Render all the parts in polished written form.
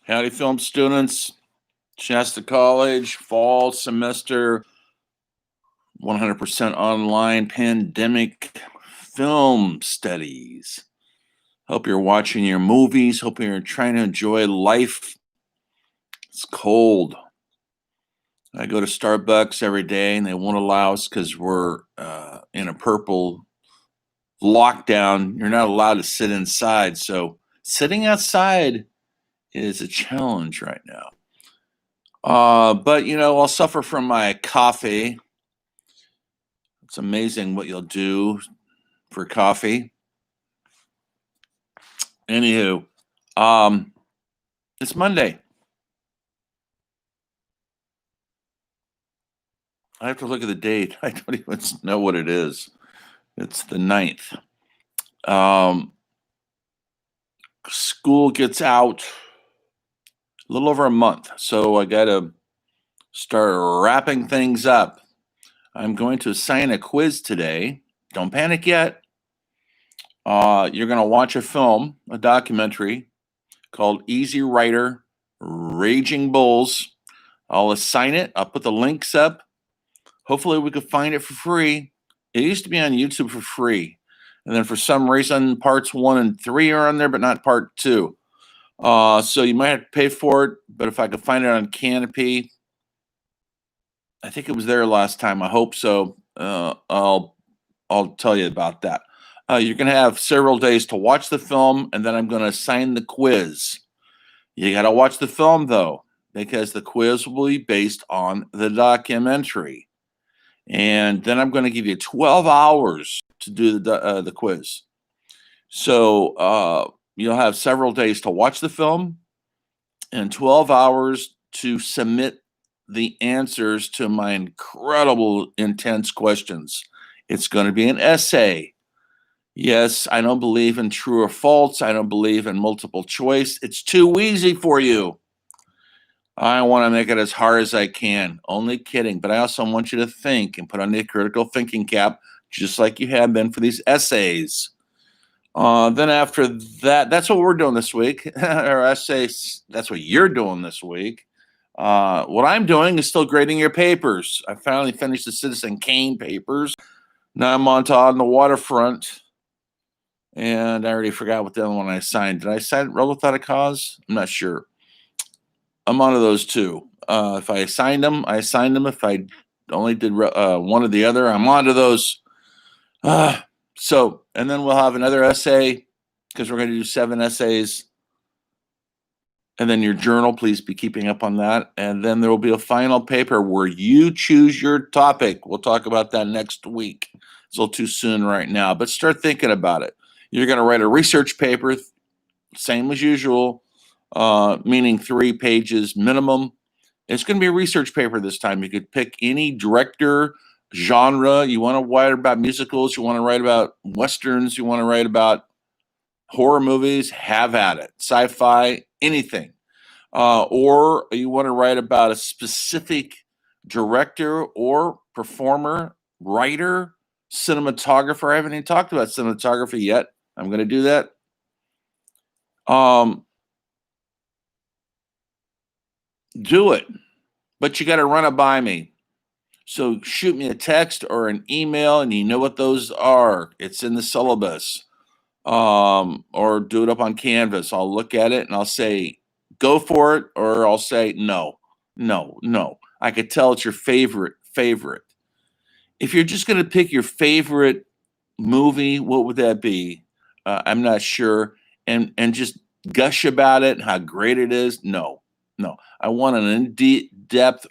Howdy, film students. Shasta College, fall semester, 100% online pandemic film studies. Hope you're watching your movies. Hope you're trying to enjoy life. It's cold. I go to Starbucks every day and they won't allow us because we're in a purple lockdown. You're not allowed to sit inside. So sitting outside is a challenge right now. But I'll suffer from my coffee. It's amazing what you'll do for coffee. Anywho, it's Monday. I have to look at the date. I don't even know what it is. It's the 9th. School gets out a little over a month, so I got to start wrapping things up. I'm going to assign a quiz today. Don't panic yet. You're going to watch a film, a documentary called Easy Rider, Raging Bulls. I'll assign it. I'll put the links up. Hopefully we could find it for free. It used to be on YouTube for free. And then for some reason, parts 1 and 3 are on there, but not part 2. So you might have to pay for it, but if I could find it on Canopy, I think it was there last time. I hope so. I'll tell you about that. You're going to have several days to watch the film, and then I'm going to assign the quiz. You got to watch the film, though, because the quiz will be based on the documentary. And then I'm going to give you 12 hours to do the quiz. So you'll have several days to watch the film and 12 hours to submit the answers to my incredible, intense questions. It's going to be an essay. Yes, I don't believe in true or false. I don't believe in multiple choice. It's too easy for you. I want to make it as hard as I can. Only kidding. But I also want you to think and put on the critical thinking cap, just like you have been for these essays. Then after that, that's what we're doing this week. Or essays, that's what you're doing this week. What I'm doing is still grading your papers. I finally finished the Citizen Kane papers. Now I'm on the waterfront. And I already forgot what the other one I signed. Did I sign Rebel Without a Cause? I'm not sure. I'm on to those two. If I signed them, I signed them. If I only did one or the other, I'm on to those. And then we'll have another essay because we're going to do 7 essays. And then your journal, please be keeping up on that. And then there will be a final paper where you choose your topic. We'll talk about that next week. It's a little too soon right now, but start thinking about it. You're going to write a research paper, same as usual, meaning 3 pages minimum. It's going to be a research paper this time. You could pick any director, genre. You want to write about musicals, you want to write about westerns, you want to write about horror movies, have at it. Sci-fi, anything. Or you want to write about a specific director or performer, writer, cinematographer. I haven't even talked about cinematography yet. I'm going to do that. Do it, but you got to run it by me. So shoot me a text or an email, and you know what those are. It's in the syllabus. Or do it up on Canvas. I'll look at it and I'll say, go for it, or I'll say, no. I could tell it's your favorite. If you're just going to pick your favorite movie, what would that be? I'm not sure. And just gush about it and how great it is. No. I want an in-depth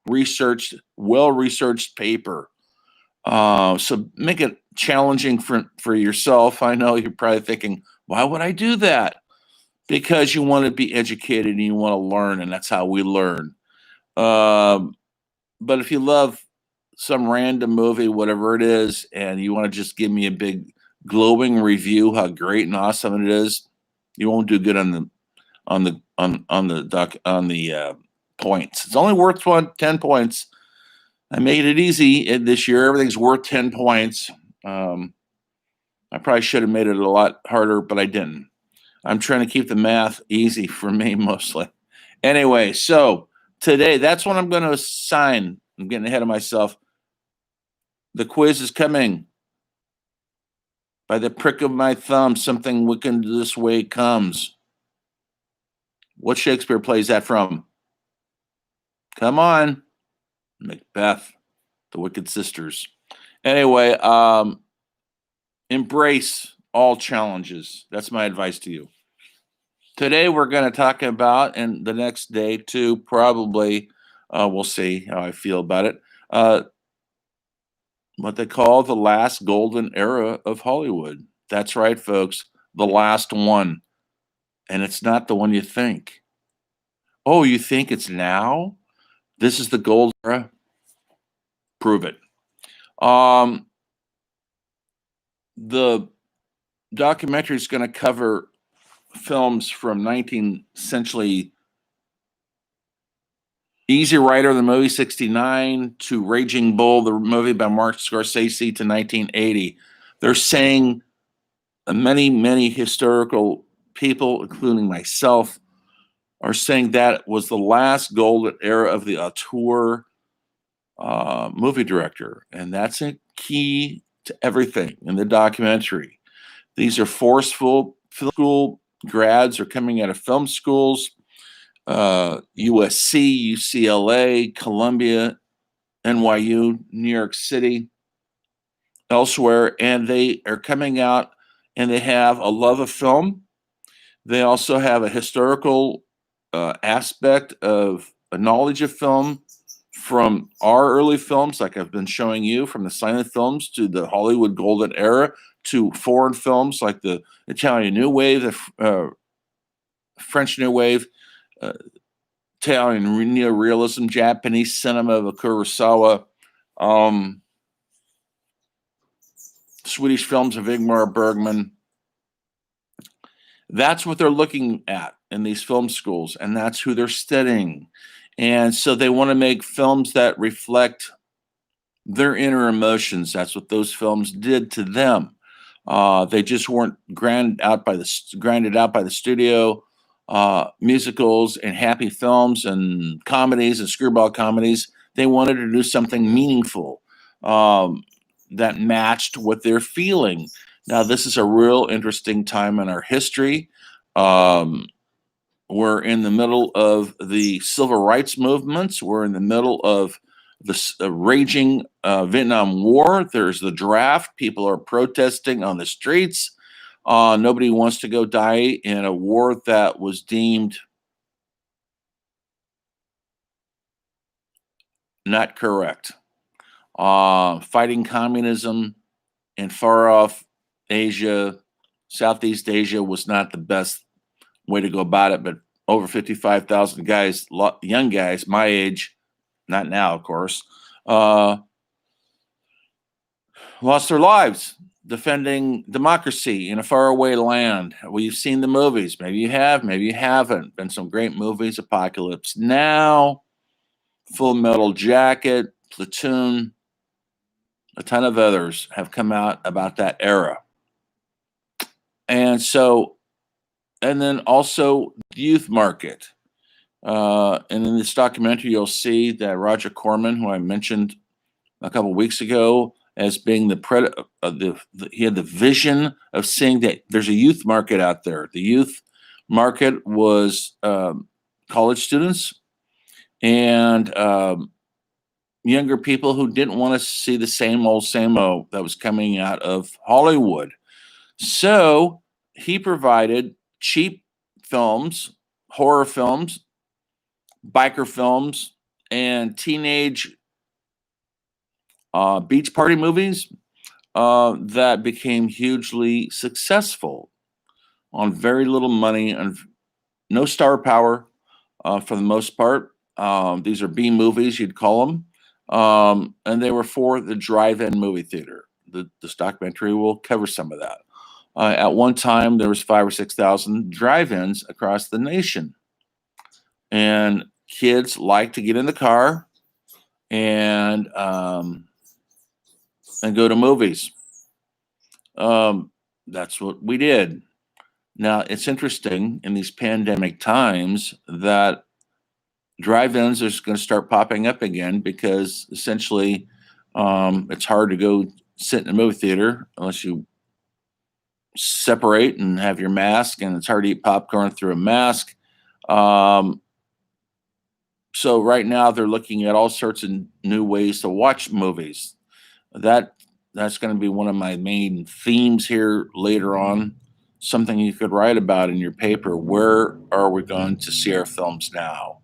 researched, well-researched paper. So make it challenging for yourself. I know you're probably thinking, why would I do that? Because you want to be educated and you want to learn, and that's how we learn. But if you love some random movie, whatever it is, and you want to just give me a big glowing review how great and awesome it is, you won't do good on the points. It's only worth 10 points. I made it easy this year. Everything's worth 10 points. I probably should have made it a lot harder, but I didn't. I'm trying to keep the math easy for me mostly. Anyway, so today, that's what I'm going to assign. I'm getting ahead of myself. The quiz is coming. By the prick of my thumb, something wicked this way comes. What Shakespeare play is that from? Come on. Macbeth, the Wicked Sisters. Anyway, embrace all challenges. That's my advice to you. Today, we're going to talk about, and the next day too, probably, we'll see how I feel about it, what they call the last golden era of Hollywood. That's right, folks, the last one. And it's not the one you think. Oh, you think it's now? This is the gold era? Prove it. The documentary is going to cover films from 19 essentially Easy Rider, the movie 69, to Raging Bull, the movie by Martin Scorsese, to 1980. They're saying many, many historical people, including myself, are saying that was the last golden era of the auteur movie director. And that's a key to everything in the documentary. These are forceful film school grads are coming out of film schools, USC, UCLA, Columbia, NYU, New York City, elsewhere, and they are coming out and they have a love of film. They also have a historical aspect of a knowledge of film from our early films, like I've been showing you, from the silent films to the Hollywood Golden Era to foreign films like the Italian New Wave, the French New Wave, Italian neorealism, Japanese cinema of Kurosawa, Swedish films of Ingmar Bergman. That's what they're looking at in these film schools, and that's who they're studying. And so they want to make films that reflect their inner emotions. That's what those films did to them. They just weren't grinded out by the studio. Musicals and happy films and comedies and screwball comedies. They wanted to do something meaningful that matched what they're feeling. Now, this is a real interesting time in our history. We're in the middle of the civil rights movements. We're in the middle of the raging Vietnam War. There's the draft. People are protesting on the streets. Nobody wants to go die in a war that was deemed not correct. Fighting communism in far off Asia, Southeast Asia was not the best way to go about it, but over 55,000 guys, young guys, my age, not now, of course, lost their lives defending democracy in a faraway land. We've seen the movies. Maybe you have, maybe you haven't. Been some great movies. Apocalypse Now, Full Metal Jacket, Platoon, a ton of others have come out about that era. And so, and then also the youth market. And in this documentary, you'll see that Roger Corman, who I mentioned a couple of weeks ago, as being he had the vision of seeing that there's a youth market out there. The youth market was college students and younger people who didn't want to see the same old that was coming out of Hollywood. So he provided cheap films, horror films, biker films, and teenage beach party movies that became hugely successful on very little money and no star power for the most part. These are B movies, you'd call them. And they were for the drive-in movie theater. This documentary will cover some of that. At one time, there was 5,000 or 6,000 drive-ins across the nation. And kids like to get in the car and go to movies. That's what we did. Now, it's interesting in these pandemic times that drive-ins are going to start popping up again because essentially it's hard to go sit in a movie theater unless you separate and have your mask, and it's hard to eat popcorn through a mask. Um, so right now they're looking at all sorts of new ways to watch movies. That's going to be one of my main themes here later on. Something you could write about in your paper. Where are we going to see our films now?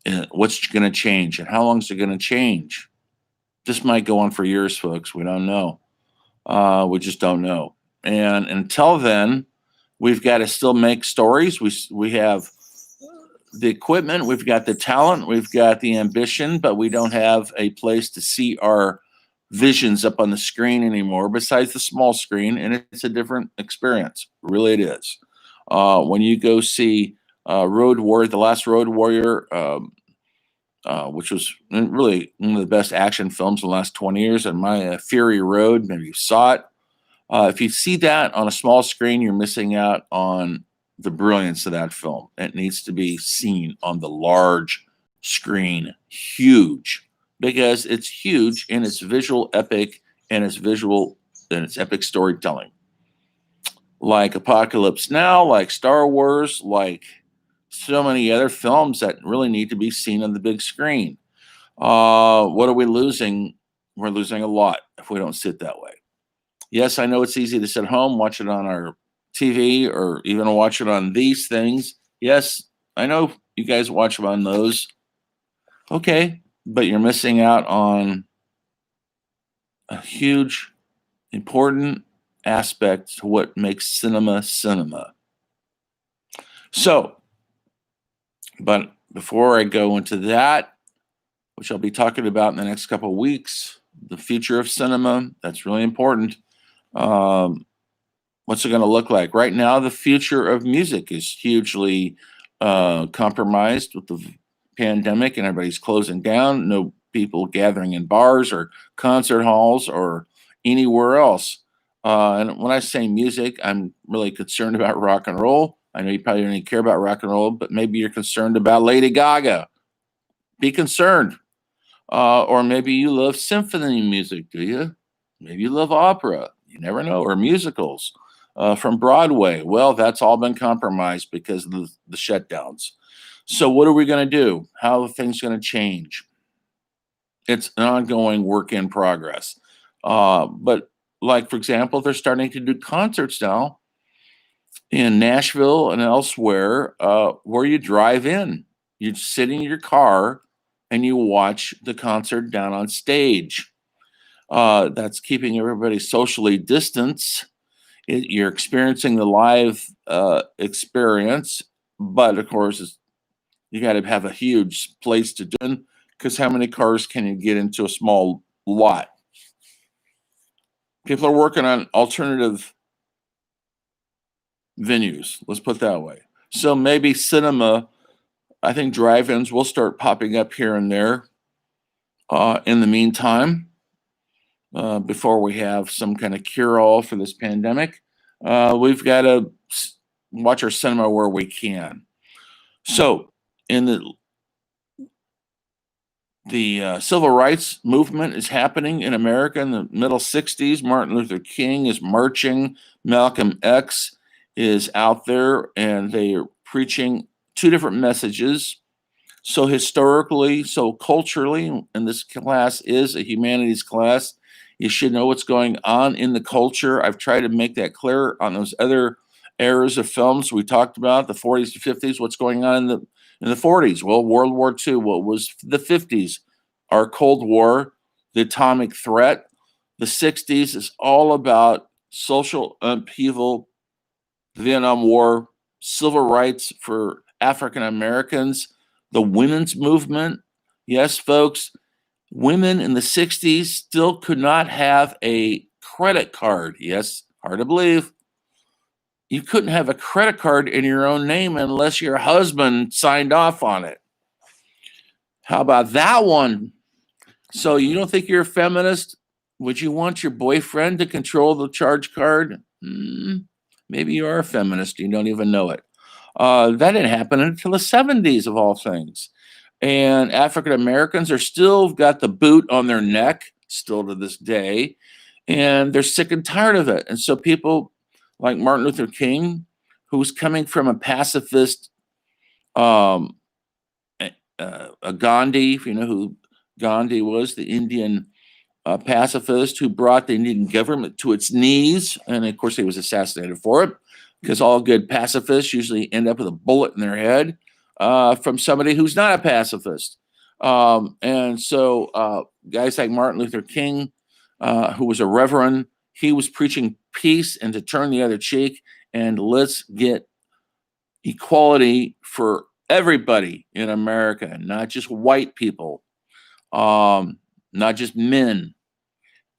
And what's going to change? And how long is it going to change? This might go on for years, folks. We don't know. We just don't know. And until then, we've got to still make stories. We have the equipment, we've got the talent, we've got the ambition, but we don't have a place to see our visions up on the screen anymore besides the small screen, and it's a different experience. Really, it is. When you go see Road Warrior, The Last Road Warrior, which was really one of the best action films in the last 20 years, and my Fury Road, maybe you saw it. If you see that on a small screen, you're missing out on the brilliance of that film. It needs to be seen on the large screen, huge, because it's huge in its visual epic and its epic storytelling. Like Apocalypse Now, like Star Wars, like so many other films that really need to be seen on the big screen. What are we losing? We're losing a lot if we don't sit that way. Yes, I know it's easy to sit home, watch it on our TV, or even watch it on these things. Yes, I know you guys watch them on those. Okay, but you're missing out on a huge, important aspect to what makes cinema cinema. So, but before I go into that, which I'll be talking about in the next couple of weeks, the future of cinema, that's really important. What's it going to look like? Right now, the future of music is hugely compromised with the pandemic, and everybody's closing down. No people gathering in bars or concert halls or anywhere else. And when I say music, I'm really concerned about rock and roll. I know you probably don't even care about rock and roll, but maybe you're concerned about Lady Gaga. Be concerned. Or maybe you love symphony music, do you? Maybe you love opera. You never know. Or musicals from Broadway. Well, that's all been compromised because of the shutdowns. So what are we going to do? How are things going to change? It's an ongoing work in progress. But like, for example, they're starting to do concerts now in Nashville and elsewhere where you drive in. You sit in your car and you watch the concert down on stage. That's keeping everybody socially distanced. You're experiencing the live experience, but of course, you got to have a huge place to do it because how many cars can you get into a small lot? People are working on alternative venues. Let's put it that way. So maybe cinema, I think drive-ins will start popping up here and there in the meantime. Before we have some kind of cure-all for this pandemic, we've got to watch our cinema where we can. So, in the civil rights movement is happening in America in the middle 60s. Martin Luther King is marching. Malcolm X is out there, and they are preaching two different messages. So historically, so culturally, and this class is a humanities class, you should know what's going on in the culture. I've tried to make that clear on those other eras of films we talked about, the 40s to 50s, what's going on in the 40s. Well, World War II, what was the 50s? Our Cold War, the atomic threat. The 60s is all about social upheaval, the Vietnam War, civil rights for African Americans, the women's movement. Yes, folks, women in the 60s still could not have a credit card. Yes, hard to believe. You couldn't have a credit card in your own name unless your husband signed off on it. How about that one? So you don't think you're a feminist? Would you want your boyfriend to control the charge card? Maybe you are a feminist, you don't even know it. That didn't happen until the 70s, of all things. And African Americans are still got the boot on their neck, still to this day, and they're sick and tired of it. And so people like Martin Luther King, who's coming from a pacifist, um, a Gandhi, if you know who Gandhi was, the Indian pacifist who brought the Indian government to its knees. And of course, he was assassinated for it, because all good pacifists usually end up with a bullet in their head from somebody who's not a pacifist. And so guys like Martin Luther King, who was a reverend, he was preaching peace and to turn the other cheek, and let's get equality for everybody in America, not just white people, not just men.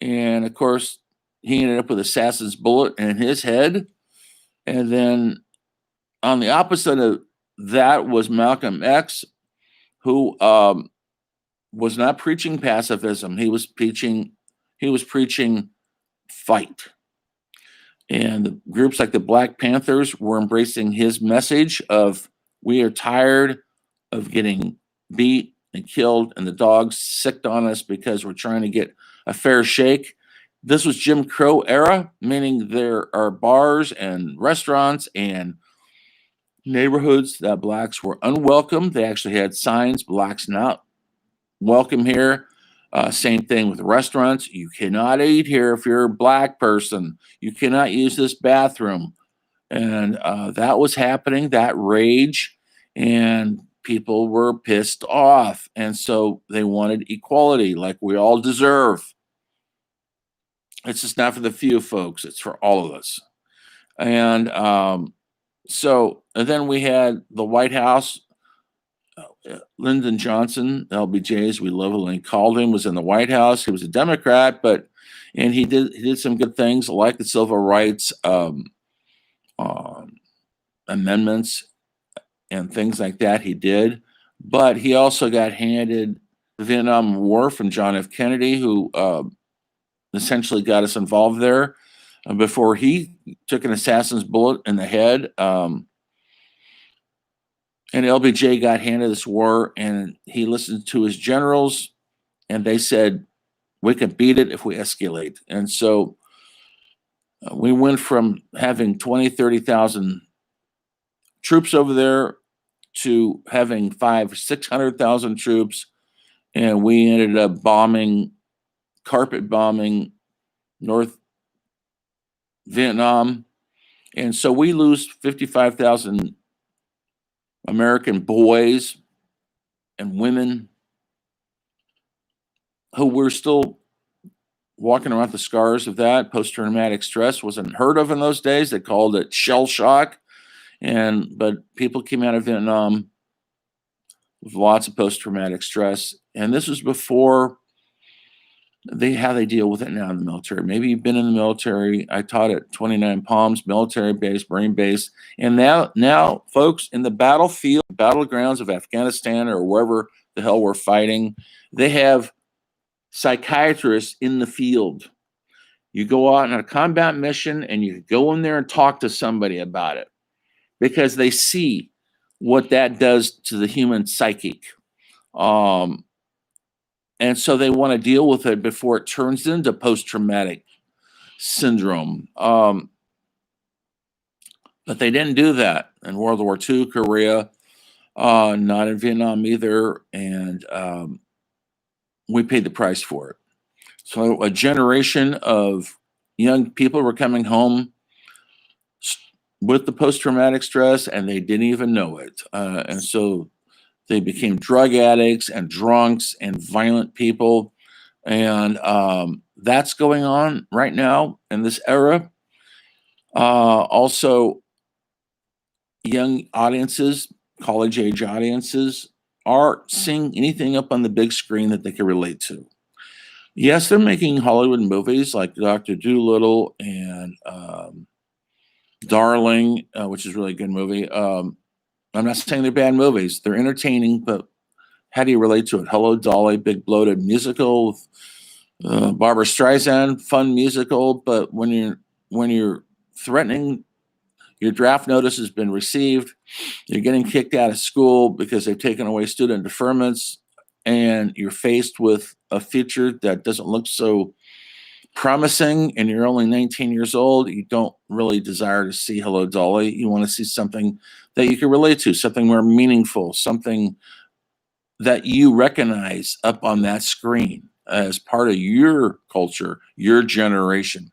And of course, he ended up with assassin's bullet in his head. And then on the opposite of that was Malcolm X, who was not preaching pacifism. He was preaching fight. And groups like the Black Panthers were embracing his message of, we are tired of getting beat and killed and the dogs sicked on us because we're trying to get a fair shake. This was Jim Crow era, meaning there are bars and restaurants and neighborhoods that blacks were unwelcome. They actually had signs, blacks not welcome here. Same thing with restaurants. You cannot eat here if you're a black person. You cannot use this bathroom. And that was happening, that rage, and people were pissed off. And so they wanted equality like we all deserve. It's just not for the few folks, it's for all of us. And and then we had the White House. Lyndon Johnson, LBJ, as we lovingly called him, was in the White House. He was a Democrat, and he did some good things like the civil rights amendments and things like that. He did, but he also got handed the Vietnam War from John F. Kennedy, who essentially got us involved there before he took an assassin's bullet in the head. And LBJ got handed this war, and he listened to his generals, and they said, we can beat it if we escalate. And so we went from having 20, 30,000 troops over there to having 600,000 troops. And we ended up carpet bombing North Vietnam. And so we lose 55,000 American boys and women who were still walking around with the scars of that. Post-traumatic stress wasn't heard of in those days. They called it shell shock. But people came out of Vietnam with lots of post-traumatic stress. And this was before how they deal with it now in the military. Maybe you've been in the military. I taught at 29 Palms military base, Marine base. And now folks, in the battlefield, battlegrounds of Afghanistan or wherever the hell we're fighting, they have psychiatrists in the field. You go out on a combat mission and you go in there and talk to somebody about it, because they see what that does to the human psychic. And so they want to deal with it before it turns into post-traumatic syndrome. But they didn't do that in World War II, Korea, not in Vietnam either. And we paid the price for it. So a generation of young people were coming home with the post-traumatic stress, and they didn't even know it. And so they became drug addicts and drunks and violent people. And that's going on right now in this era. Also, young audiences, college-age audiences, are seeing anything up on the big screen that they can relate to. Yes, they're making Hollywood movies like Dr. Dolittle and Darling, which is a really good movie. I'm not saying they're bad movies. They're entertaining, but how do you relate to it? Hello, Dolly, big bloated musical with Barbara Streisand, fun musical. But when you're threatening Your draft notice has been received. You're getting kicked out of school because they've taken away student deferments, and you're faced with a future that doesn't look so promising, and you're only 19 years old. You don't really desire to see Hello Dolly. You want to see something that you can relate to, something more meaningful, something that you recognize up on that screen as part of your culture, your generation.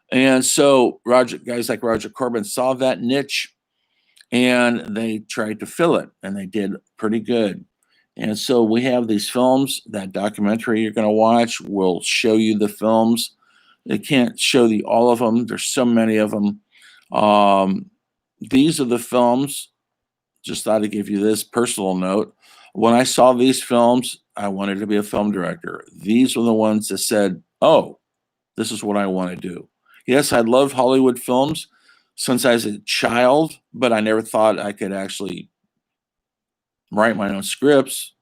And so guys like Roger Corman saw that niche, and they tried to fill it, and they did pretty good. And so we have these films. That documentary you're going to watch will show you the films. They can't show you all of them. There's so many of them. These are the films. Just thought to give you this personal note. When I saw these films, I wanted to be a film director. These were the ones that said, oh, this is what I want to do. Yes, I love Hollywood films since I was a child, but I never thought I could actually write my own scripts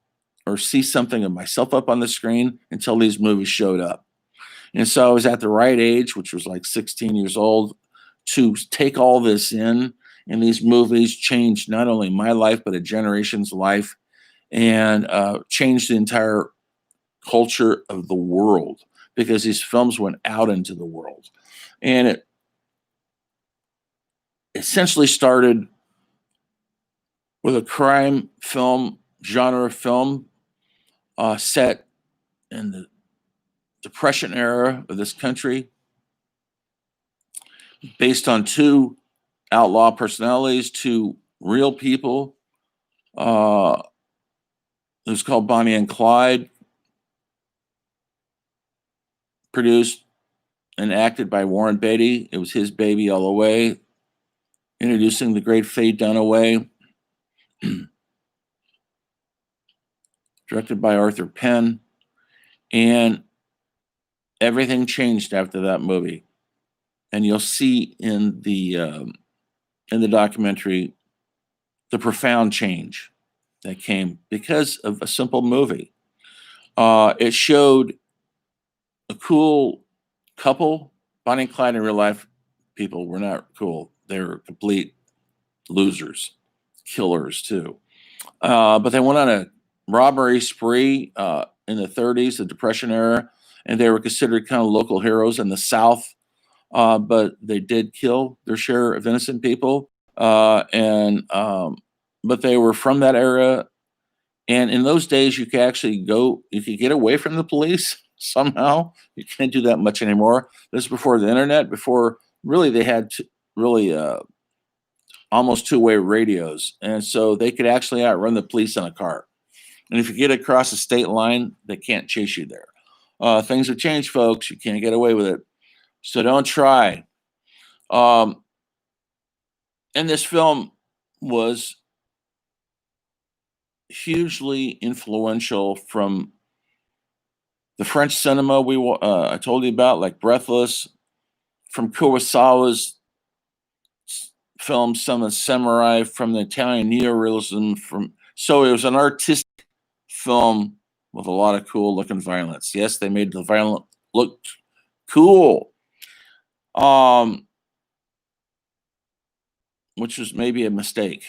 or see something of myself up on the screen until these movies showed up. And so I was at the right age, which was like 16 years old, to take all this in. And these movies changed not only my life, but a generation's life, and changed the entire culture of the world, because these films went out into the world. And it essentially started with a crime film, genre film, set in the Depression era of this country, based on two outlaw personalities, two real people. It was called Bonnie and Clyde, produced and acted by Warren Beatty. It was his baby all the way. Introducing the great Faye Dunaway. Directed by Arthur Penn. And everything changed after that movie. And you'll see in the documentary the profound change that came because of a simple movie. It showed a cool couple. Bonnie and Clyde in real life people were not cool. They were complete losers, killers too. But they went on a robbery spree in the 30s, the Depression era, and they were considered kind of local heroes in the South. But they did kill their share of innocent people. But they were from that era. And in those days, you could actually you could get away from the police somehow. You can't do that much anymore. This is before the internet, before really they had almost two-way radios. And so they could actually outrun the police in a car. And if you get across the state line, they can't chase you there. Things have changed, folks. You can't get away with it. So don't try. And this film was hugely influential from the French cinema I told you about, like Breathless, from Kurosawa's film, Son of Samurai, from the Italian neorealism. So it was an artistic film with a lot of cool looking violence. Yes, they made the violence look cool. Which was maybe a mistake.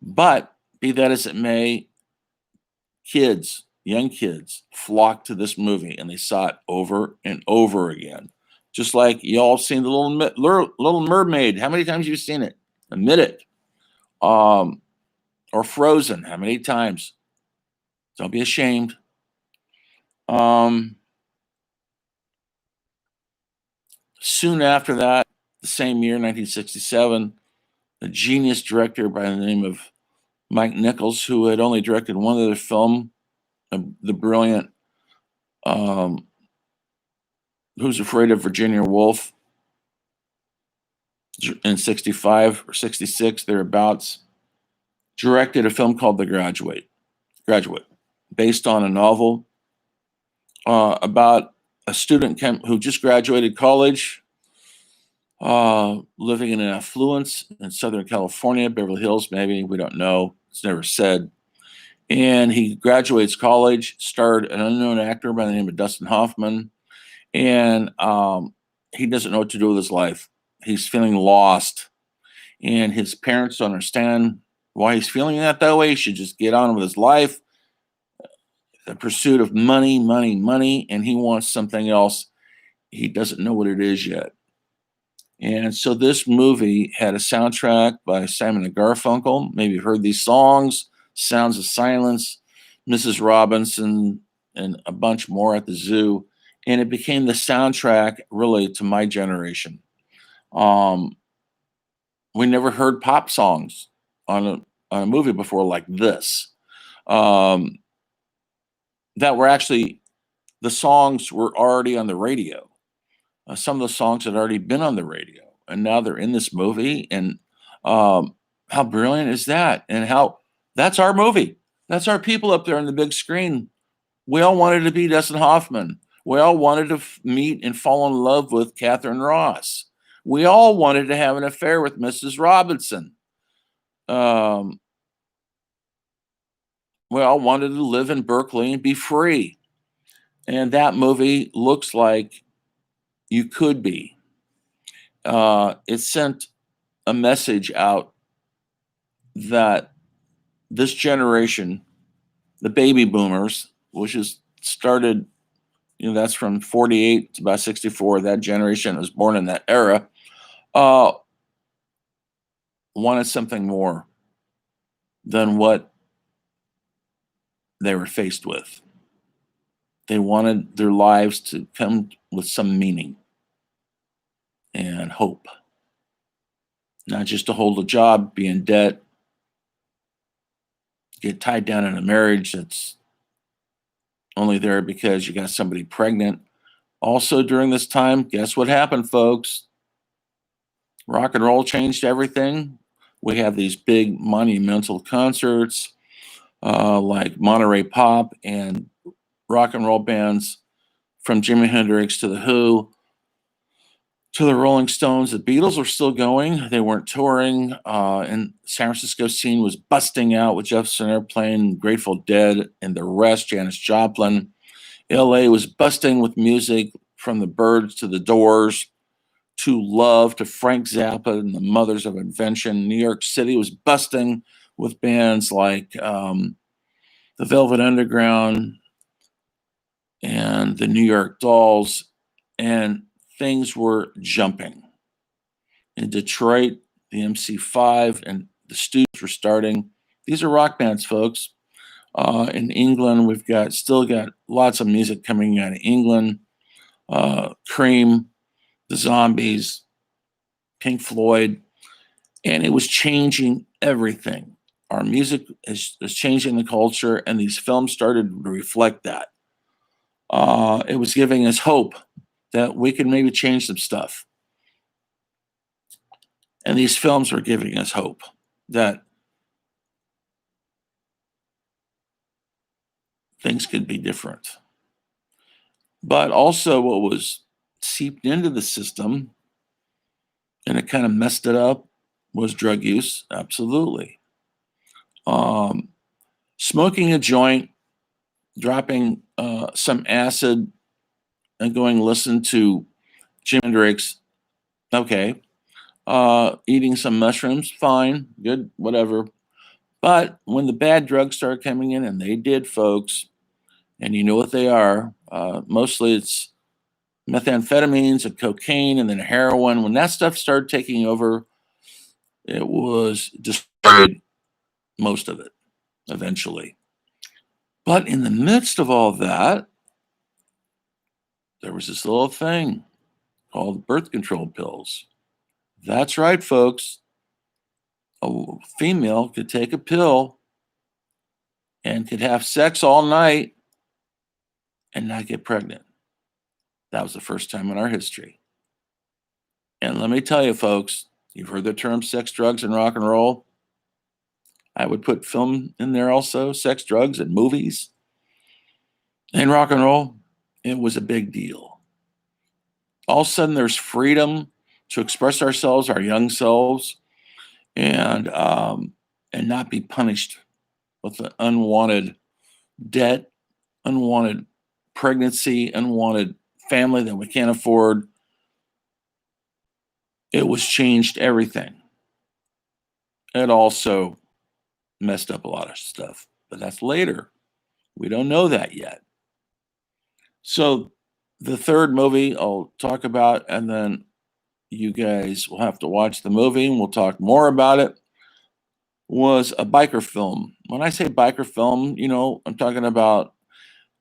But be that as it may, young kids flocked to this movie, and they saw it over and over again. Just like y'all seen the Little Mermaid. How many times have you seen it? Admit it. Or Frozen. How many times? Don't be ashamed. Soon after that, the same year, 1967, a genius director by the name of Mike Nichols, who had only directed one other film, the brilliant Who's Afraid of Virginia Woolf, in 65 or 66, thereabouts, directed a film called The Graduate, based on a novel about a student who just graduated college, living in an affluence in Southern California, Beverly Hills, maybe, we don't know. It's never said. And he graduates college, starred an unknown actor by the name of Dustin Hoffman, and he doesn't know what to do with his life. He's feeling lost. and his parents don't understand why he's feeling that way. He should just get on with his life. The pursuit of money, money, money, and he wants something else. He doesn't know what it is yet. And so this movie had a soundtrack by Simon and Garfunkel. Maybe you've heard these songs, Sounds of Silence, Mrs. Robinson, and a bunch more at the zoo. And it became the soundtrack really to my generation. We never heard pop songs on a movie before like this. That were actually, the songs were already on the radio. Some of the songs had already been on the radio, and now they're in this movie. And how brilliant is that? And how that's our movie. That's our people up there on the big screen. We all wanted to be Dustin Hoffman. We all wanted to meet and fall in love with Catherine Ross. We all wanted to have an affair with Mrs. Robinson. We all wanted to live in Berkeley and be free. And that movie looks like you could be. It sent a message out that this generation, the baby boomers, which is started, that's from 48 to about 64, that generation was born in that era, wanted something more than what they were faced with. They wanted their lives to come with some meaning and hope. Not just to hold a job, be in debt, get tied down in a marriage that's only there because you got somebody pregnant. Also, during this time, guess what happened, folks? Rock and roll changed everything. We have these big monumental concerts like Monterey Pop and rock and roll bands from Jimi Hendrix to The Who to the Rolling Stones. The Beatles were still going. They weren't touring. And San Francisco scene was busting out with Jefferson Airplane, Grateful Dead, and the rest, Janis Joplin. LA was busting with music from the Byrds to the Doors to Love to Frank Zappa and the Mothers of Invention. New York City was busting with bands like the Velvet Underground and the New York Dolls, and things were jumping. In Detroit, the MC5 and the Stooges were starting. These are rock bands, folks. In England, we've still got lots of music coming out of England. Cream, the Zombies, Pink Floyd, and it was changing everything. Our music is changing the culture, and these films started to reflect that. It was giving us hope that we could maybe change some stuff. And these films were giving us hope that things could be different. But also what was seeped into the system, and it kind of messed it up, was drug use. Absolutely. Smoking a joint, dropping some acid, and going listen to Jimi Hendrix. Okay. Eating some mushrooms, fine, good, whatever. But when the bad drugs started coming in, and they did, folks, and you know what they are, mostly it's methamphetamines and cocaine and then heroin. When that stuff started taking over, it was destroyed, most of it, eventually. But in the midst of all that, there was this little thing called birth control pills. That's right, folks. A female could take a pill and could have sex all night and not get pregnant. That was the first time in our history. And let me tell you, folks, you've heard the term sex, drugs, and rock and roll. I would put film in there also, sex, drugs, and movies. And rock and roll, it was a big deal. All of a sudden, there's freedom to express ourselves, our young selves, and not be punished with the unwanted debt, unwanted pregnancy, unwanted family that we can't afford. It was changed everything. it also messed up a lot of stuff, but that's later. We don't know that yet. So the third movie I'll talk about, and then you guys will have to watch the movie and we'll talk more about it, was a biker film. When I say biker film, I'm talking about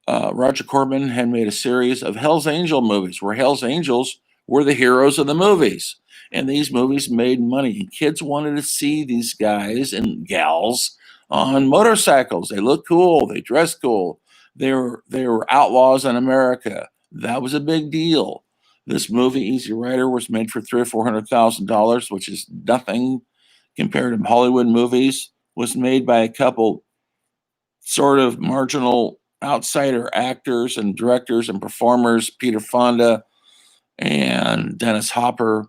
Roger Corman had made a series of Hell's Angel movies where Hell's Angels were the heroes of the movies. And these movies made money. And kids wanted to see these guys and gals on motorcycles. They looked cool. They dressed cool. They were outlaws in America. That was a big deal. This movie, Easy Rider, was made for $300,000 or $400,000, which is nothing compared to Hollywood movies. Was made by a couple sort of marginal outsider actors and directors and performers, Peter Fonda and Dennis Hopper,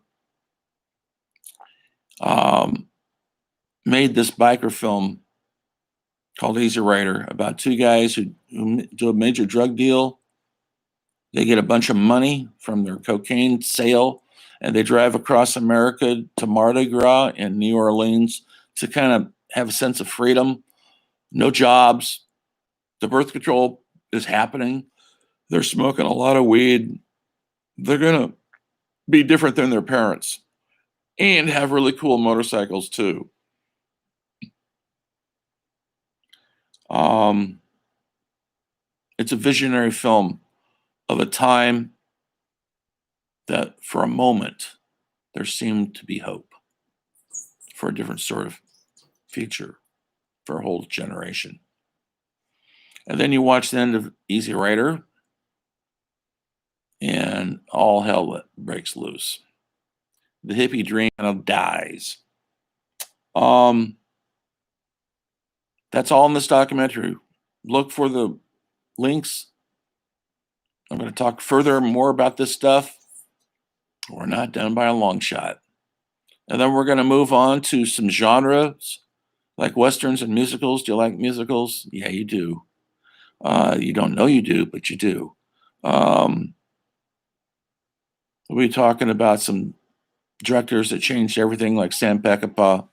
made this biker film called Easy Rider about two guys who do a major drug deal. They get a bunch of money from their cocaine sale, and they drive across America to Mardi Gras in New Orleans to kind of have a sense of freedom. No jobs. The birth control is happening. They're smoking a lot of weed. They're going to be different than their parents and have really cool motorcycles too. It's a visionary film of a time that for a moment there seemed to be hope for a different sort of future for a whole generation. And then you watch the end of Easy Rider and all hell breaks loose. The hippie dream kind of dies. That's all in this documentary. Look for the links. I'm going to talk further more about this stuff. We're not done by a long shot. And then we're going to move on to some genres like Westerns and musicals. Do you like musicals? Yeah, you do. You don't know you do, but you do. We'll be talking about some directors that changed everything, like Sam Peckinpah.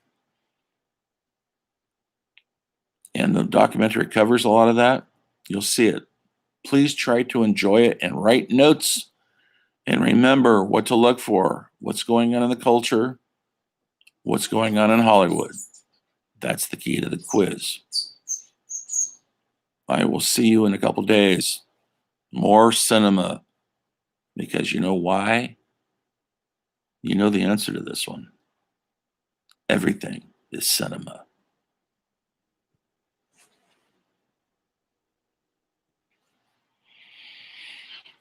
And the documentary covers a lot of that. You'll see it. Please try to enjoy it and write notes and remember what to look for, what's going on in the culture, what's going on in Hollywood. That's the key to the quiz. I will see you in a couple days. More cinema. Because you know why? You know the answer to this one. Everything is cinema.